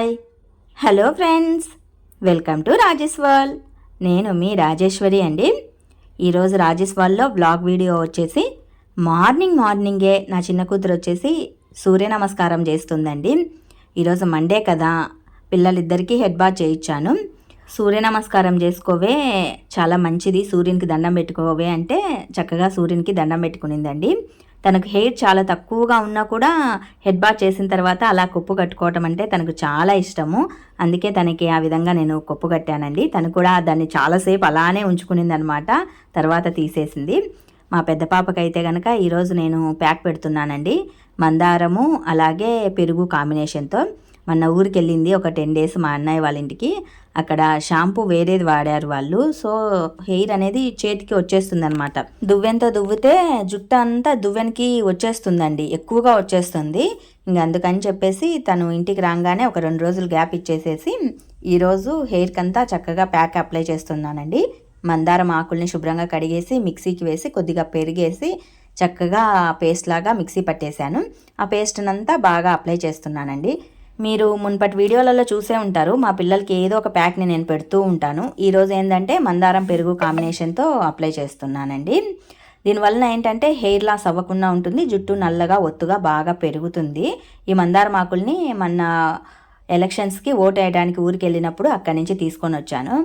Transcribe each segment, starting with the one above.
Hi hello friends, welcome to Rajesh world. నేను మీ రాజేశ్వరి అండి. ఈరోజు రాజేష్ వరల్డ్లో బ్లాగ్ వీడియో వచ్చేసి మార్నింగే నా చిన్న కూతురు వచ్చేసి సూర్య నమస్కారం చేస్తుందండి. ఈరోజు మండే కదా, పిల్లలిద్దరికీ హెడ్ బాత్ చేయించాను. సూర్య నమస్కారం చేసుకోవే, చాలా మంచిది, సూర్యునికి దండం పెట్టుకోవే అంటే చక్కగా సూర్యునికి దండం పెట్టుకునిందండి. తనకు హెయిర్ చాలా తక్కువగా ఉన్నా కూడా హెడ్ బాత్ చేసిన తర్వాత అలా కొప్పు కట్టుకోవటం అంటే తనకు చాలా ఇష్టము. అందుకే తనకి ఆ విధంగా నేను కొప్పు కట్టానండి. తను కూడా దాన్ని చాలాసేపు అలానే ఉంచుకునింది అనమాట, తర్వాత తీసేసింది. మా పెద్ద పాపకైతే కనుక ఈరోజు నేను ప్యాక్ పెడుతున్నానండి, మందారము అలాగే పెరుగు కాంబినేషన్తో. మొన్న ఊరికి వెళ్ళింది ఒక 10 days మా అన్నయ్య వాళ్ళ ఇంటికి. అక్కడ షాంపూ వేరేది వాడారు వాళ్ళు, సో హెయిర్ అనేది చేతికి వచ్చేస్తుంది అనమాట. దువ్వెంతో దువ్వితే జుట్టు అంతా దువ్వెనికి వచ్చేస్తుందండి, ఎక్కువగా వచ్చేస్తుంది. ఇంక అందుకని చెప్పేసి తను ఇంటికి రాగానే ఒక 2 రోజులు గ్యాప్ ఇచ్చేసేసి ఈరోజు హెయిర్కి అంతా చక్కగా ప్యాక్ అప్లై చేస్తున్నానండి. మందారం ఆకుల్ని శుభ్రంగా కడిగేసి మిక్సీకి వేసి కొద్దిగా పెరిగేసి చక్కగా పేస్ట్ లాగా మిక్సీ పట్టేశాను. ఆ పేస్ట్నంతా బాగా అప్లై చేస్తున్నానండి. మీరు మున్పటి వీడియోలలో చూసే ఉంటారు, మా పిల్లలకి ఏదో ఒక ప్యాక్ని నేను పెడుతూ ఉంటాను. ఈరోజు ఏంటంటే మందారం పెరుగు కాంబినేషన్తో అప్లై చేస్తున్నానండి. దీనివల్ల ఏంటంటే హెయిర్ లాస్ అవ్వకుండా ఉంటుంది, జుట్టు నల్లగా ఒత్తుగా బాగా పెరుగుతుంది. ఈ మందారం ఆకుల్ని మొన్న ఎలక్షన్స్కి ఓటు వేయడానికి ఊరికి వెళ్ళినప్పుడు అక్కడి నుంచి తీసుకొని వచ్చాను.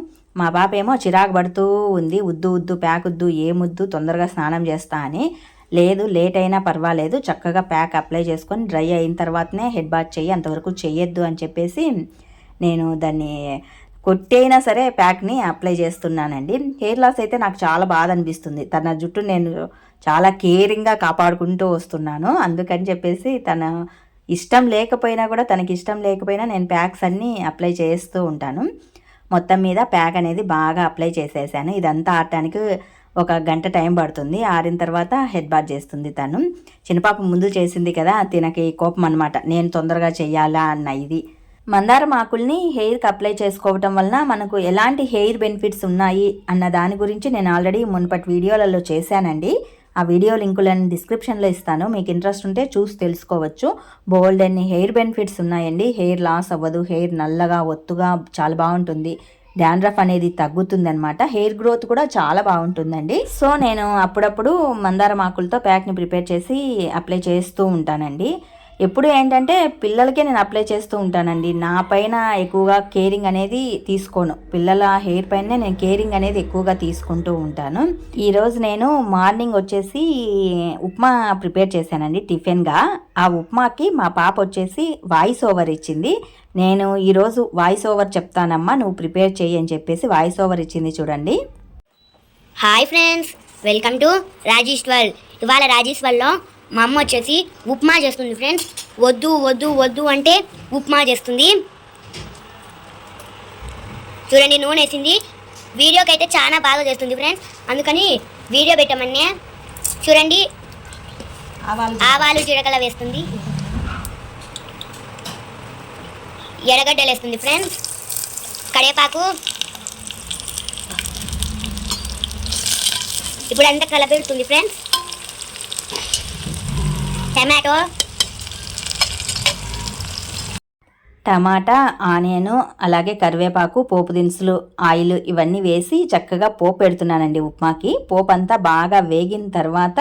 మా పాప ఏమో చిరాకు పడుతూ ఉంది, ఉద్దు ప్యాక్ వద్దు, ఏముద్దు, తొందరగా స్నానం చేస్తా అని. లేదు, లేట్ అయినా పర్వాలేదు, చక్కగా ప్యాక్ అప్లై చేసుకొని డ్రై అయిన తర్వాతనే హెడ్ బాత్ చెయ్యి, అంతవరకు చెయ్యొద్దు అని చెప్పేసి నేను దాన్ని కొట్టైనా సరే ప్యాక్ని అప్లై చేస్తున్నానండి. హెయిర్ లాస్ అయితే నాకు చాలా బాధ అనిపిస్తుంది. తన జుట్టు నేను చాలా కేరింగ్గా కాపాడుకుంటూ వస్తున్నాను. అందుకని చెప్పేసి తన ఇష్టం లేకపోయినా కూడా, తనకి ఇష్టం లేకపోయినా నేను ప్యాక్స్ అన్నీ అప్లై చేస్తూ ఉంటాను. మొత్తం మీద ప్యాక్ అనేది బాగా అప్లై చేసేసాను. ఇదంతా ఆడటానికి ఒక గంట టైం పడుతుంది. ఆరిన తర్వాత హెడ్ బాత్ చేస్తుంది తను. చిన్నపాప ముందు చేసింది కదా, తినకి కోపం అనమాట, నేను తొందరగా చెయ్యాలా అన్న ఇది. మందారం ఆకుల్ని హెయిర్కి అప్లై చేసుకోవటం వలన మనకు ఎలాంటి హెయిర్ బెనిఫిట్స్ ఉన్నాయి అన్న దాని గురించి నేను ఆల్రెడీ మునుపటి వీడియోలలో చేశానండి. ఆ వీడియో లింకులను డిస్క్రిప్షన్లో ఇస్తాను, మీకు ఇంట్రెస్ట్ ఉంటే చూసి తెలుసుకోవచ్చు. బోల్డ్ అన్ని హెయిర్ బెనిఫిట్స్ ఉన్నాయండి. హెయిర్ లాస్ అవ్వదు, హెయిర్ నల్లగా ఒత్తుగా చాలా బాగుంటుంది, డాండ్రఫ్ అనేది తగ్గుతుందనమాట, హెయిర్ గ్రోత్ కూడా చాలా బాగుంటుందండి. సో నేను అప్పుడప్పుడు మందారం ఆకులతో ప్యాక్ని ప్రిపేర్ చేసి అప్లై చేస్తూ ఉంటానండి. ఎప్పుడు ఏంటంటే పిల్లలకే నేను అప్లై చేస్తూ ఉంటానండి, నా పైన ఎక్కువగా కేరింగ్ అనేది తీసుకోను, పిల్లల హెయిర్ పైనే నేను కేరింగ్ అనేది ఎక్కువగా తీసుకుంటూ ఉంటాను. ఈరోజు నేను మార్నింగ్ వచ్చేసి ఉప్మా ప్రిపేర్ చేశానండి టిఫిన్గా. ఆ ఉప్మాకి మా పాప వచ్చేసి వాయిస్ ఓవర్ ఇచ్చింది. నేను ఈరోజు వాయిస్ ఓవర్ చెప్తానమ్మా, నువ్వు ప్రిపేర్ చెయ్యి అని చెప్పేసి వాయిస్ ఓవర్ ఇచ్చింది చూడండి. Hi friends, welcome to Rajesh world. ఇవాళ రాజేష్ వరల్డ్లో మా అమ్మ వచ్చేసి ఉప్మా చేస్తుంది ఫ్రెండ్స్. వద్దు అంటే ఉప్మా చేస్తుంది. చూడండి, నూనె వేసింది. వీడియోకి అయితే చాలా బాగా చేస్తుంది ఫ్రెండ్స్, అందుకని వీడియో పెట్టమనే. చూడండి, ఆవాలు జీలకర్ర వేస్తుంది, ఎర్రగడ్డలు వేస్తుంది ఫ్రెండ్స్, కరివేపాకు. ఇప్పుడు అంతా కలపెడుతుంది ఫ్రెండ్స్. టమాటా, ఆనియన్, అలాగే కరివేపాకు, పోపు దినుసులు, ఆయిల్ ఇవన్నీ వేసి చక్కగా పోపు పెడుతున్నానండి ఉప్మాకి. పోపు అంతా బాగా వేగిన తర్వాత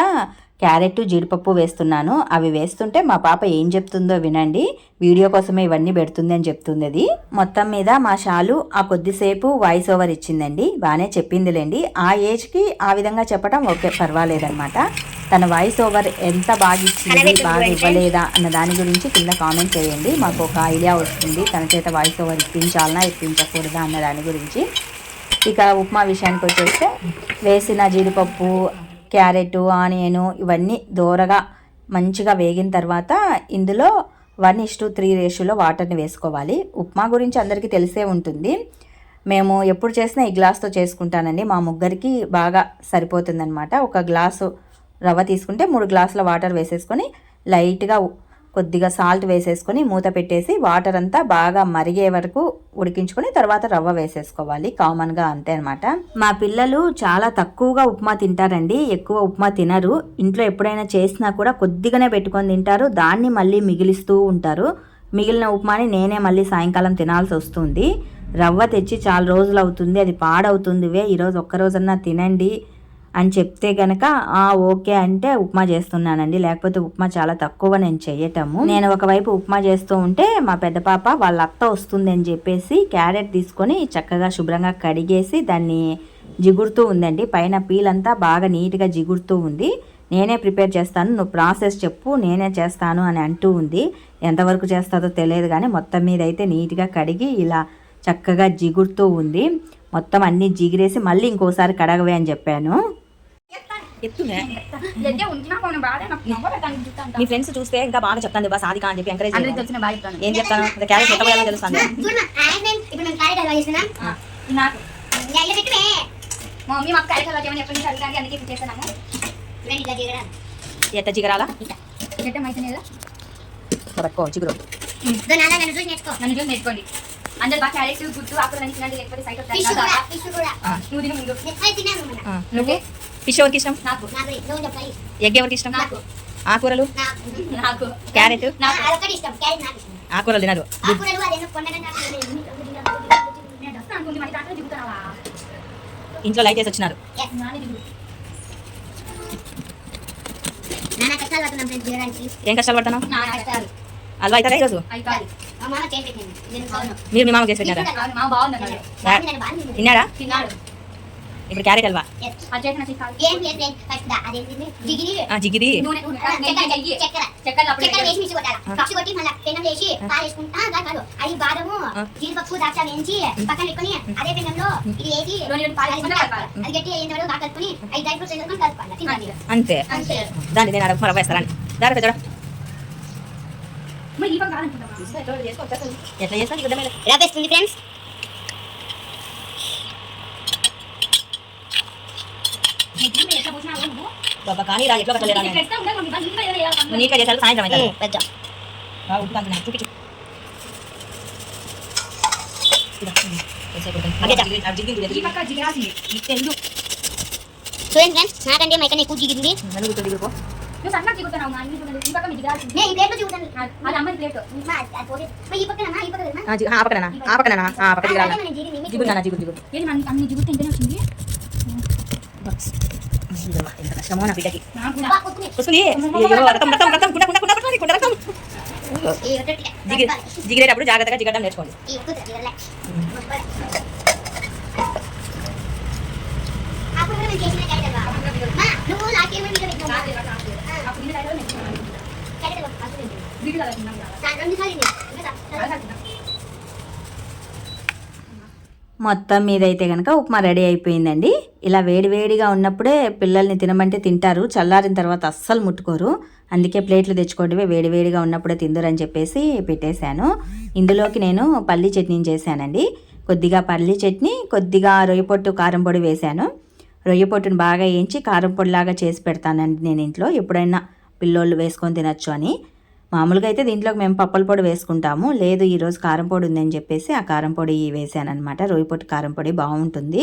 క్యారెట్, జీడిపప్పు వేస్తున్నాను. అవి వేస్తుంటే మా పాప ఏం చెప్తుందో వినండి, వీడియో కోసమే ఇవన్నీ పెడుతుంది అని చెప్తుంది అది. మొత్తం మీద మా షాలు ఆ కొద్దిసేపు వాయిస్ ఓవర్ ఇచ్చిందండి, బాగానే చెప్పిందిలేండి. ఆ ఏజ్కి ఆ విధంగా చెప్పడం ఓకే, పర్వాలేదన్నమాట. తన వాయిస్ ఓవర్ ఎంత బాగా ఇచ్చింది, బాగా ఇవ్వలేదా అన్న దాని గురించి కింద కామెంట్ చేయండి, మాకు ఒక ఐడియా వస్తుంది తన చేత వాయిస్ ఓవర్ ఇప్పించాలన్నా ఇప్పించకూడదా అన్న దాని గురించి. ఇక ఉప్మా విషయానికి వచ్చేస్తే వేసిన జీడిపప్పు, క్యారెట్, ఆనియన్ ఇవన్నీ దోరగా మంచిగా వేగిన తర్వాత ఇందులో 1:3 రేషియోలో వాటర్ని వేసుకోవాలి. ఉప్మా గురించి అందరికీ తెలిసే ఉంటుంది, మేము ఎప్పుడు చేసినా ఈ గ్లాస్తో చేసుకుంటానండి. మా ముగ్గురికి బాగా సరిపోతుందన్నమాట. ఒక గ్లాసు రవ్వ తీసుకుంటే 3 గ్లాసుల వాటర్ వేసేసుకొని లైట్గా కొద్దిగా సాల్ట్ వేసేసుకొని మూత పెట్టేసి వాటర్ అంతా బాగా మరిగే వరకు ఉడికించుకొని తర్వాత రవ్వ వేసేసుకోవాలి. కామన్గా అంతే అనమాట. మా పిల్లలు చాలా తక్కువగా ఉప్మా తింటారండి, ఎక్కువ ఉప్మా తినరు. ఇంట్లో ఎప్పుడైనా చేసినా కూడా కొద్దిగానే పెట్టుకొని తింటారు, దాన్ని మళ్ళీ మిగిలిస్తూ ఉంటారు. మిగిలిన ఉప్మాని నేనే మళ్ళీ సాయంకాలం తినాల్సి వస్తుంది. రవ్వ తెచ్చి చాలా రోజులు అవుతుంది, అది పాడవుతుందివే, ఈరోజు ఒక్కరోజన్నా తినండి అని చెప్తే గనక ఓకే అంటే ఉప్మా చేస్తున్నానండి. లేకపోతే ఉప్మా చాలా తక్కువ నేను చేయటము. నేను ఒకవైపు ఉప్మా చేస్తూ ఉంటే మా పెద్ద పాప వాళ్ళ అత్త వస్తుంది అని చెప్పేసి క్యారెట్ తీసుకొని చక్కగా శుభ్రంగా కడిగేసి దాన్ని జిగురుతూ ఉందండి. పైన పీలంతా బాగా నీట్గా జిగురుతూ ఉంది. నేనే ప్రిపేర్ చేస్తాను, నువ్వు ప్రాసెస్ చెప్పు, నేనే చేస్తాను అని అంటూ ఉంది. ఎంతవరకు చేస్తుందో తెలియదు కానీ మొత్తం మీద అయితే నీట్గా కడిగి ఇలా చక్కగా జిగురుతూ ఉంది. మొత్తం అన్నీ జిగిరేసి మళ్ళీ ఇంకోసారి కడగవే అని చెప్పాను. మీ ఫ్రెండ్స్ చూస్తే ఇంకా బాగా చెప్తాను బా సాధిక అని చెప్పి ఎంకరేజ్ ఏం చెప్తాను, క్యారెట్ ఎట్లా పోయాలో తెలుస్తాను. ఎట్ట జిగరాలా పట్టుకో జిగురు. నన్ను చూసి నేర్చుకోండి. అందరు బాగా క్యారెట్ గుడ్డు ఆకులని తినండి, లేకపోతే సైట్ నువ్వు తిన ముందు. నువ్వు ఫిష్ ఎవరికి ఇష్టం? నాకు ఎగ్ ఎవరికి ఇష్టం? ఆకుకూరలు నాకు క్యారెట్ ఇష్టం. ఆకుకూరలు తినరు. ఇంట్లో లైట్ వేసి వచ్చినారు. ఏం కష్టాలు పడతాను? అల్వా అవుతారా ఈరోజు? మీరు మీ మామ చేసి పెట్టారా? తిన్నాడా? ఇప్పుడు క్యారెట్ హల్వా జిగిరి జీడిపప్పు ద్రాక్ష వేయించి పక్కన పెట్టుకుని అదే పెనంలో ఇది వేసి అది గట్టి అయ్యేంత బాగా కలుపుకొని 5 డ్రై ఫ్రూట్స్ వేసుకొని కలుపుకోండి. అంతే. దాన్ని నేను అడగ రవ్వ వేస్తారని దాని చూడ ఎట్లా చేస్తాను రవ్వేస్తుంది ఫ్రెండ్స్. బాబా కానీ రా ఎట్లా కట్టలేరా నీట్గా చేసారు. సాయంత్రం అయితే పెద్ద చూపించు. చూడండి ఫ్రెండ్స్, నాకంటే మైకన్నా ఎక్కువ జిగింది. నువ్వు సన్నగా దిగుతున్నావు మా అన్ని చూడండి. ఈ పక్క మీ దిగాల్సింది. నేను ఈ ప్లేట్లో దిగుతాను. అది అమ్మది ప్లేట్. ఈ పక్కన ఈ పక్కన ఏంటి అన్ని దిగుతే ఇంటనే వచ్చింది. ఎంత కష్టమో నా బిడ్డకి. జిగిరేటప్పుడు జాగ్రత్తగా జిగడం నేర్చుకోండి. మొత్తం మీద అయితే కనుక ఉప్మా రెడీ అయిపోయిందండి. ఇలా వేడివేడిగా ఉన్నప్పుడే పిల్లల్ని తినమంటే తింటారు, చల్లారిన తర్వాత అస్సలు ముట్టుకోరు. అందుకే ప్లేట్లు తెచ్చుకోవడమే, వేడివేడిగా ఉన్నప్పుడే తిందురని చెప్పేసి పెట్టేశాను. ఇందులోకి నేను పల్లీ చట్నీ చేశానండి. కొద్దిగా పల్లీ చట్నీ, కొద్దిగా రొయ్యపొట్టు కారం పొడి వేశాను. రొయ్యపొట్టును బాగా వేయించి కారం పొడిలాగా చేసి పెడతానండి నేను ఇంట్లో, ఎప్పుడైనా పిల్లోళ్ళు వేసుకొని తినచ్చు అని. మామూలుగా అయితే దీంట్లోకి మేము పప్పల పొడి వేసుకుంటాము, లేదు ఈరోజు కారం పొడి ఉందని చెప్పేసి ఆ కారం పొడి వేసానమాట. రొయ్యపొట్టు కారం పొడి బాగుంటుంది.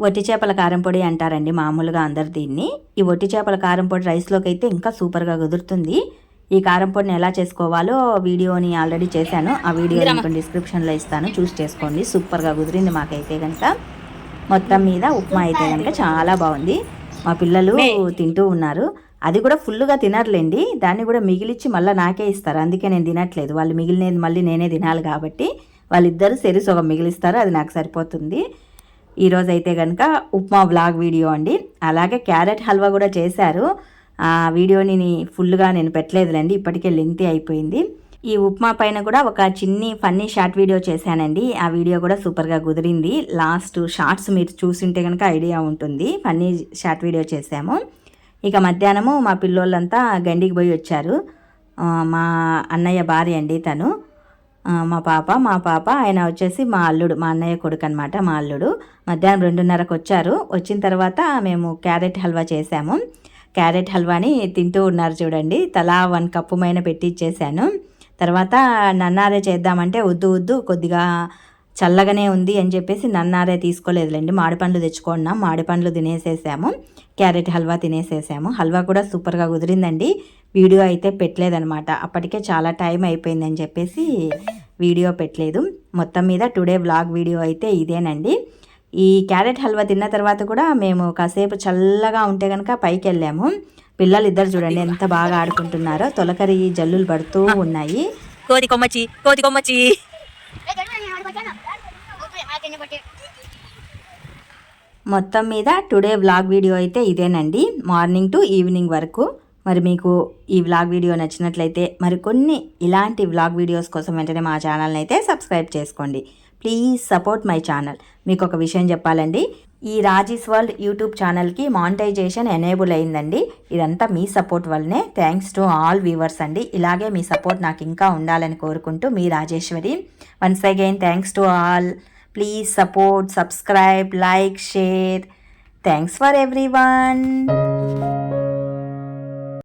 వట్టి చేపల కారం పొడి అంటారండి మామూలుగా అందరు దీన్ని. ఈ వట్టి చేపల కారం పొడి రైస్లోకి అయితే ఇంకా సూపర్గా కుదురుతుంది. ఈ కారం పొడిని ఎలా చేసుకోవాలో వీడియోని ఆల్రెడీ చేశాను, ఆ వీడియో డిస్క్రిప్షన్లో ఇస్తాను, చూసి చేసుకోండి. సూపర్గా కుదిరింది మాకైతే కనుక. మొత్తం మీద ఉప్మా అయితే కనుక చాలా బాగుంది. మా పిల్లలు తింటూ ఉన్నారు. అది కూడా ఫుల్గా తినర్లేండి, దాన్ని కూడా మిగిలిచ్చి మళ్ళీ నాకే ఇస్తారు. అందుకే నేను తినట్లేదు, వాళ్ళు మిగిలినది మళ్ళీ నేనే తినాలి కాబట్టి వాళ్ళిద్దరూ సరి సగం మిగిలిస్తారు, అది నాకు సరిపోతుంది. ఈరోజు అయితే కనుక ఉప్మా వ్లాగ్ వీడియో అండి. అలాగే క్యారెట్ హల్వా కూడా చేశారు. ఆ వీడియోని ఫుల్గా నేను పెట్టలేదులేండి, ఇప్పటికే లెంగ్తీ అయిపోయింది. ఈ ఉప్మా పైన కూడా ఒక చిన్ని ఫన్నీ షార్ట్ వీడియో చేశానండి, ఆ వీడియో కూడా సూపర్గా కుదిరింది. లాస్ట్ షార్ట్స్ మీరు చూసింటే కనుక ఐడియా ఉంటుంది. ఫన్నీ షార్ట్ వీడియో చేశాము. ఇక మధ్యాహ్నము మా పిల్లోళ్ళంతా గండికి పోయి వచ్చారు. మా అన్నయ్య భార్య అండి తను, మా పాప ఆయన వచ్చేసి మా అల్లుడు, మా అన్నయ్య కొడుకు అనమాట, మా అల్లుడు. మధ్యాహ్నం 2:30కు వచ్చారు. వచ్చిన తర్వాత మేము క్యారెట్ హల్వా చేసాము. క్యారెట్ హల్వాని తింటూ ఉన్నారు చూడండి. తలా 1 కప్పు మైన పెట్టి ఇచ్చేసాను. తర్వాత నన్నారే చేద్దామంటే వద్దు కొద్దిగా చల్లగానే ఉంది అని చెప్పేసి నన్నారే తీసుకోలేదులేండి, మామిడిపండ్లు తెచ్చుకున్నాం. మామిడిపండ్లు తినేసేసాము, క్యారెట్ హల్వా తినేసేసాము. హల్వా కూడా సూపర్గా కుదిరిందండి. వీడియో అయితే పెట్టలేదనమాట. అప్పటికే చాలా టైం అయిపోయిందని చెప్పేసి వీడియో పెట్టలేదు. మొత్తం మీద టుడే వ్లాగ్ వీడియో అయితే ఇదేనండి. ఈ క్యారెట్ హల్వా తిన్న తర్వాత కూడా మేము కాసేపు చల్లగా ఉంటే కనుక పైకి వెళ్ళాము. పిల్లలు ఇద్దరు చూడండి ఎంత బాగా ఆడుకుంటున్నారో. తొలకరి జల్లులు పడుతూ ఉన్నాయి. కోతి కొమ్మచ్చి మొత్తం మీద టుడే వ్లాగ్ వీడియో అయితే ఇదేనండి, మార్నింగ్ టు ఈవినింగ్ వరకు. మరి మీకు ఈ వ్లాగ్ వీడియో నచ్చినట్లయితే మరికొన్ని ఇలాంటి వ్లాగ్ వీడియోస్ కోసం వెంటనే మా ఛానల్ని అయితే సబ్స్క్రైబ్ చేసుకోండి. Please support my channel. మీకు ఒక విషయం చెప్పాలండి, ఈ రాజీస్ వరల్డ్ యూట్యూబ్ ఛానల్కి మానిటైజేషన్ ఎనేబుల్ అయిందండి. ఇదంతా మీ సపోర్ట్ వల్లనే. థ్యాంక్స్ టు ఆల్ వ్యూవర్స్ అండి. ఇలాగే మీ సపోర్ట్ నాకు ఇంకా ఉండాలని కోరుకుంటూ మీ Rajeshwari. Once again thanks to all. Please support, subscribe, like, share. Thanks for everyone.